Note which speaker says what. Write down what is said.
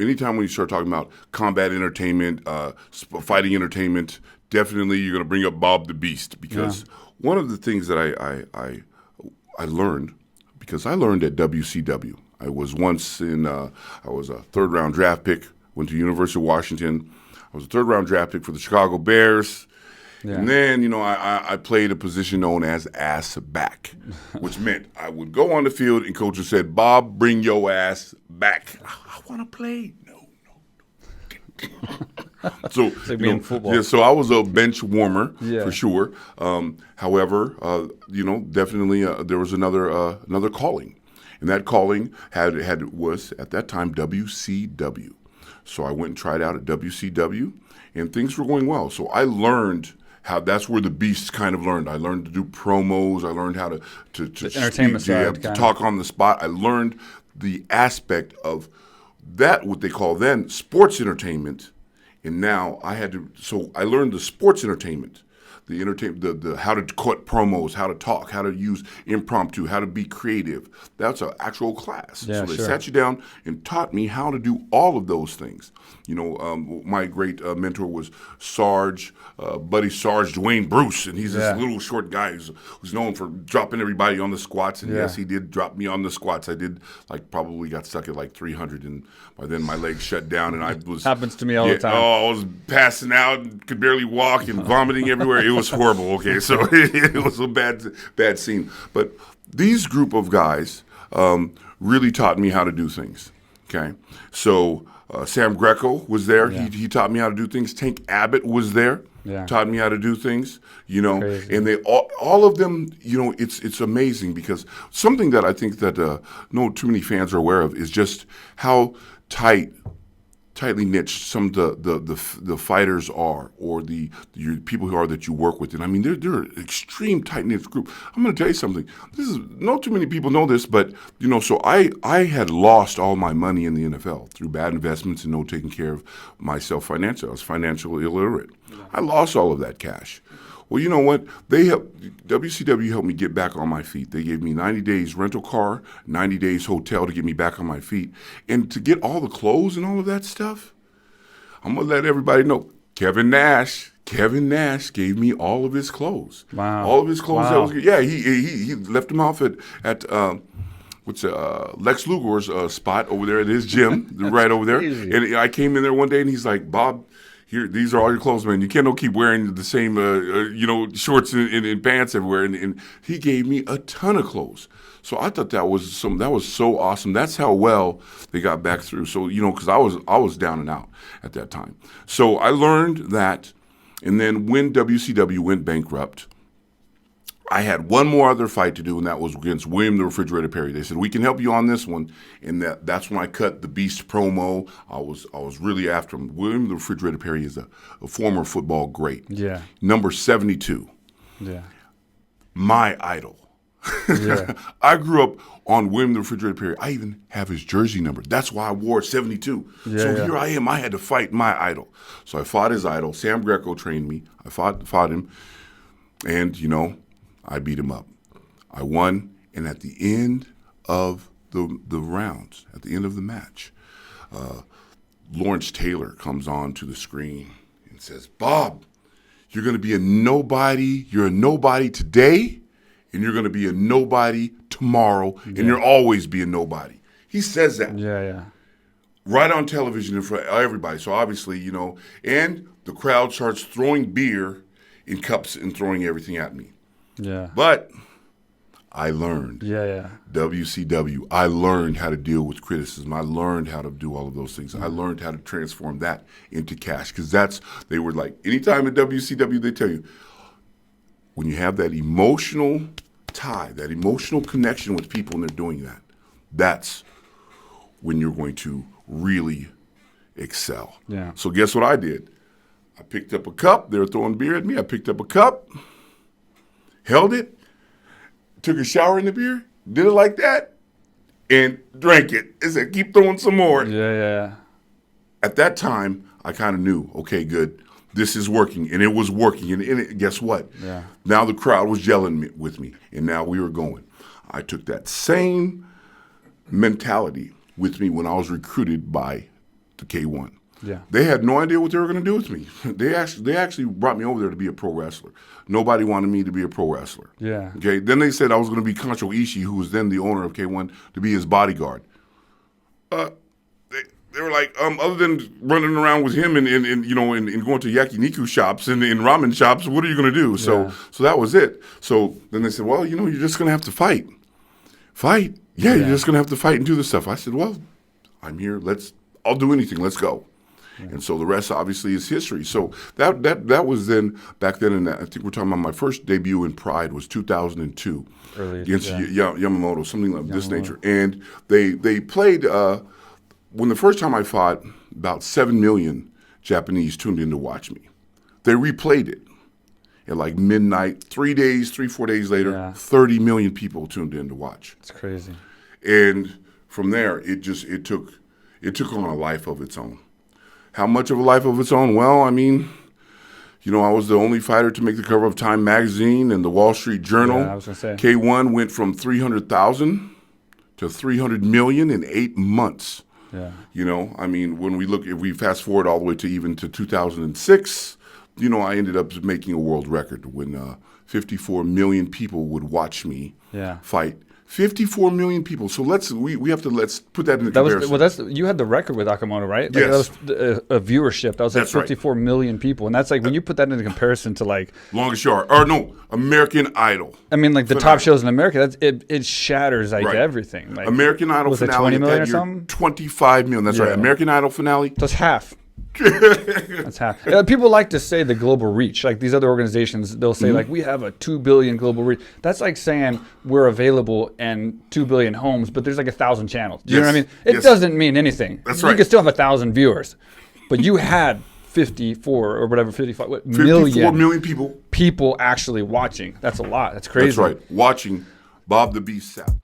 Speaker 1: anytime when you start talking about combat entertainment, fighting entertainment, definitely you're going to bring up Bob the Beast, because one of the things that I learned, because I learned at WCW. I was once I was a third-round draft pick, went to University of Washington. I was a third-round draft pick for the Chicago Bears. Yeah. And then, I played a position known as ass back, which meant I would go on the field and coach said, Bob, bring your ass back. I want to play. No. So, so I was a bench warmer for sure. However, definitely there was another calling. And that calling was at that time WCW. So I went and tried out at WCW, and things were going well. So I learned how that's where the beast kind of learned. I learned to do promos. I learned how to
Speaker 2: entertainment side,
Speaker 1: to talk on the spot. I learned the aspect of that, what they call then sports entertainment. And now I learned the sports entertainment. The how to cut promos, how to talk, how to use impromptu, how to be creative. That's an actual class.
Speaker 2: Yeah,
Speaker 1: so they sat you down and taught me how to do all of those things. My great mentor was Buddy Sarge Dwayne Bruce, and he's this little short guy who's known for dropping everybody on the squats. And yes, he did drop me on the squats. I did probably got stuck at 300, and by then my legs shut down, and I was
Speaker 2: happens to me all the time.
Speaker 1: Oh, I was passing out, and could barely walk, and vomiting everywhere. It was horrible. Okay, so it was a bad scene. But these group of guys really taught me how to do things. Okay, so Sam Greco was there. Yeah. He taught me how to do things. Tank Abbott was there. Yeah. Taught me how to do things.
Speaker 2: Crazy.
Speaker 1: And they all of them. It's amazing, because something that I think that no too many fans are aware of is just how tightly niched some of the fighters are, or the people who are that you work with. And I mean, they're an extreme tight-knit group. I'm going to tell you something. This is not too many people know this, but so I had lost all my money in the NFL through bad investments and no taking care of myself financially. I was financially illiterate. I lost all of that cash. Well, you know what? WCW helped me get back on my feet. They gave me 90 days rental car, 90 days hotel to get me back on my feet. And to get all the clothes and all of that stuff, I'm going to let everybody know, Kevin Nash gave me all of his clothes.
Speaker 2: Wow.
Speaker 1: All of his clothes.
Speaker 2: Wow.
Speaker 1: He left them off at Lex Luger's spot over there at his gym, right over there.
Speaker 2: Crazy.
Speaker 1: And I came in there one day, and he's like, Bob, here, these are all your clothes, man. You can't keep wearing the same, shorts and pants everywhere. And he gave me a ton of clothes. So I thought that was so awesome. That's how well they got back through. So because I was down and out at that time. So I learned that, and then when WCW went bankrupt, I had one more other fight to do, and that was against William the Refrigerator Perry. They said, we can help you on this one. And that's when I cut the Beast promo. I was really after him. William the Refrigerator Perry is a former football great.
Speaker 2: Yeah.
Speaker 1: Number 72.
Speaker 2: Yeah.
Speaker 1: My idol.
Speaker 2: Yeah.
Speaker 1: I grew up on William the Refrigerator Perry. I even have his jersey number. That's why I wore 72. Here I am. I had to fight my idol. So I fought his idol. Sam Greco trained me. I fought him. And, I beat him up. I won, and at the end of the rounds, at the end of the match, Lawrence Taylor comes on to the screen and says, Bob, you're going to be a nobody. You're a nobody today, and you're going to be a nobody tomorrow, and you'll always be a nobody. He says that.
Speaker 2: Yeah.
Speaker 1: Right on television in front of everybody. So obviously, and the crowd starts throwing beer in cups and throwing everything at me.
Speaker 2: Yeah.
Speaker 1: But I learned.
Speaker 2: Yeah.
Speaker 1: WCW. I learned how to deal with criticism. I learned how to do all of those things. I learned how to transform that into cash, because they were like, anytime at WCW, they tell you, when you have that emotional tie, that emotional connection with people and they're doing that, that's when you're going to really excel.
Speaker 2: Yeah.
Speaker 1: So guess what I did? I picked up a cup. They were throwing beer at me. I picked up a cup, held it, took a shower in the beer, did it like that, and drank it. It said, keep throwing some more.
Speaker 2: Yeah.
Speaker 1: At that time, I kind of knew, okay, good, this is working. And it was working. And guess what?
Speaker 2: Yeah.
Speaker 1: Now the crowd was gelling with me, and now we were going. I took that same mentality with me when I was recruited by to K1.
Speaker 2: Yeah.
Speaker 1: They had no idea what they were going to do with me. They actually brought me over there to be a pro wrestler. Nobody wanted me to be a pro wrestler.
Speaker 2: Yeah.
Speaker 1: Okay. Then they said I was going to be Kancho Ishii, who was then the owner of K1, to be his bodyguard. They were like, other than running around with him and going to yakiniku shops and ramen shops, what are you going to do? So that was it. So then they said, well, you're just going to have to fight. Fight? Yeah, you're just going to have to fight and do this stuff. I said, well, I'm here. I'll do anything. Let's go. Yeah. And so the rest obviously is history. So that was then back then. And I think we're talking about my first debut in Pride was 2002 against Yamamoto, something of this nature. And they played. When the first time I fought, about 7 million Japanese tuned in to watch me. They replayed it at like midnight, 4 days later, 30 million people tuned in to watch.
Speaker 2: It's crazy.
Speaker 1: And from there, it took on a life of its own. How much of a life of its own? Well, I mean, I was the only fighter to make the cover of Time Magazine and the Wall Street Journal.
Speaker 2: Yeah, I was gonna say.
Speaker 1: K1 went from 300,000 to 300 million in 8 months.
Speaker 2: Yeah.
Speaker 1: I mean, if we fast forward all the way to 2006, I ended up making a world record when 54 million people would watch me fight. 54 million people. So let's put that into comparison.
Speaker 2: You had the record with Akamoto, right?
Speaker 1: Yes.
Speaker 2: That was a viewership. That was like
Speaker 1: That's right.
Speaker 2: 54 million people, and that's like when you put that into comparison to like
Speaker 1: Longest Yard, or no, American Idol.
Speaker 2: I mean, like the top shows in America, it shatters like everything. Like,
Speaker 1: American Idol
Speaker 2: was it
Speaker 1: finale
Speaker 2: 20 million
Speaker 1: that
Speaker 2: or
Speaker 1: year,
Speaker 2: something?
Speaker 1: 25 million. That's right. American Idol finale.
Speaker 2: That's half. That's half. People like to say the global reach. Like these other organizations, they'll say like we have a 2 billion global reach. That's like saying we're available in 2 billion homes, but there's like 1,000 channels. Do you know what I mean? It doesn't mean anything.
Speaker 1: That's
Speaker 2: You
Speaker 1: right.
Speaker 2: can still have 1,000 viewers, but you had 54 or whatever, 54
Speaker 1: million people.
Speaker 2: People actually watching. That's a lot. That's crazy.
Speaker 1: That's right. Watching Bob the Beast Sapp.